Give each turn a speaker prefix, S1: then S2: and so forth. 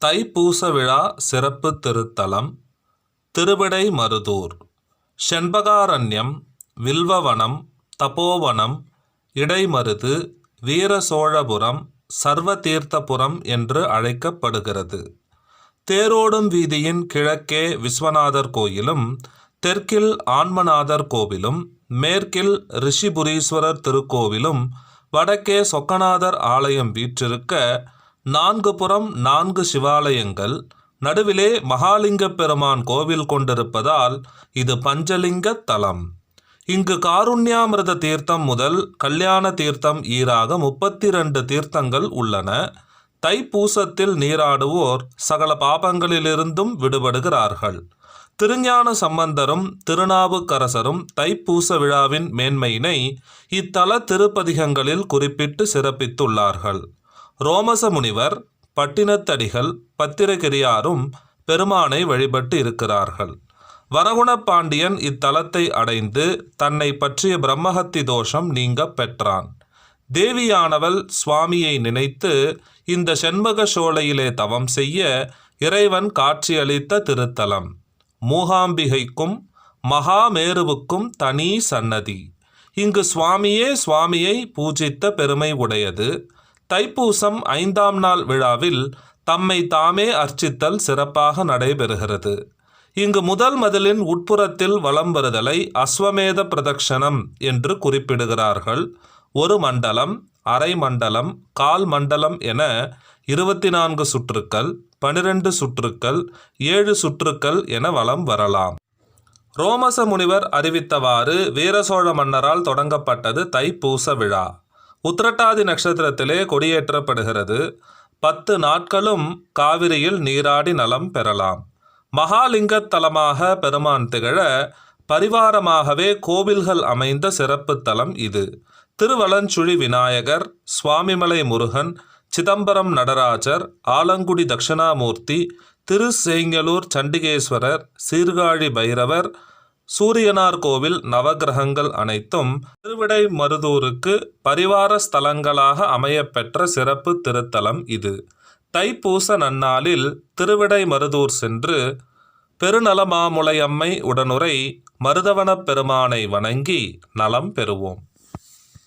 S1: தைப்பூச விழா சிறப்பு திருத்தலம் திருவிடைமருதூர். செண்பகாரண்யம், வில்வவனம், தபோவனம், இடைமருது, வீரசோழபுரம், சர்வதீர்த்தபுரம் என்று அழைக்கப்படுகிறது. தேரோடும் வீதியின் கிழக்கே விஸ்வநாதர் கோயிலும், தெற்கில் ஆன்மநாதர் கோவிலும், மேற்கில் ரிஷிபுரீஸ்வரர் திருக்கோவிலும், வடக்கே சொக்கநாதர் ஆலயம் வீற்றிருக்க 4 புறம் 4 சிவாலயங்கள், நடுவிலே மகாலிங்க பெருமான் கோவில் கொண்டிருப்பதால் இது பஞ்சலிங்க தலம். இங்கு காருண்யாமிர்த தீர்த்தம் முதல் கல்யாண தீர்த்தம் ஈராக 32 தீர்த்தங்கள் உள்ளன. தைப்பூசத்தில் நீராடுவோர் சகல பாபங்களிலிருந்தும் விடுபடுகிறார்கள். திருஞான சம்பந்தரும் திருநாவுக்கரசரும் தைப்பூச விழாவின் மேன்மையினை இத்தல திருப்பதிகங்களில் குறிப்பிட்டு சிறப்பித்துள்ளார்கள். ரோமச முனிவர், பட்டினத்தடிகள், பத்திரகிரியாரும் பெருமானை வழிபட்டு இருக்கிறார்கள். வரகுணபாண்டியன் இத்தலத்தை அடைந்து தன்னை பற்றிய பிரம்மஹத்தி தோஷம் நீங்க பெற்றான். தேவியானவள் சுவாமியை நினைத்து இந்த செண்பக சோலையிலே தவம் செய்ய இறைவன் காட்சியளித்த திருத்தலம். மூகாம்பிகைக்கும் மகாமேருவுக்கும் தனி சன்னதி. இங்கு சுவாமியை பூஜித்த பெருமை உடையது. தைப்பூசம் 5ஆம் நாள் விழாவில் தம்மை தாமே அர்ச்சித்தல் சிறப்பாக நடைபெறுகிறது. இங்கு முதல் மதிலின் உட்புறத்தில் வலம் வருதலை அஸ்வமேத பிரதக்ஷணம் என்று குறிப்பிடுகிறார்கள். 1 மண்டலம், அரை மண்டலம், கால் மண்டலம் என 24 சுற்றுக்கள், 12 சுற்றுக்கள், 7 சுற்றுக்கள் என வலம் வரலாம். ரோமச முனிவர் அறிவித்தவாறு வீரசோழ மன்னரால் தொடங்கப்பட்டது தைப்பூச விழா. உத்திரட்டாதி நட்சத்திரத்திலே கொடியேற்றப்படுகிறது. 10 நாட்களும் காவிரியில் நீராடி நலம் பெறலாம். மகாலிங்கத்தலமாக பெருமான் திகழ பரிவாரமாகவே கோவில்கள் அமைந்த சிறப்பு தலம் இது. திருவலஞ்சுழி விநாயகர், சுவாமிமலை முருகன், சிதம்பரம் நடராஜர், ஆலங்குடி தட்சிணாமூர்த்தி, திருச்செங்கலூர் சண்டிகேஸ்வரர், சீர்காழி பைரவர், சூரியனார் கோவில், நவகிரகங்கள் அனைத்தும் திருவிடைமருதூருக்கு பரிவார ஸ்தலங்களாக அமையப்பெற்ற சிறப்பு திருத்தலம் இது. தைப்பூச நன்னாளில் திருவிடைமருதூர் சென்று பெருநலமாமுலையம்மை உடனுரை மருதவனப் பெருமானை வணங்கி நலம் பெறுவோம்.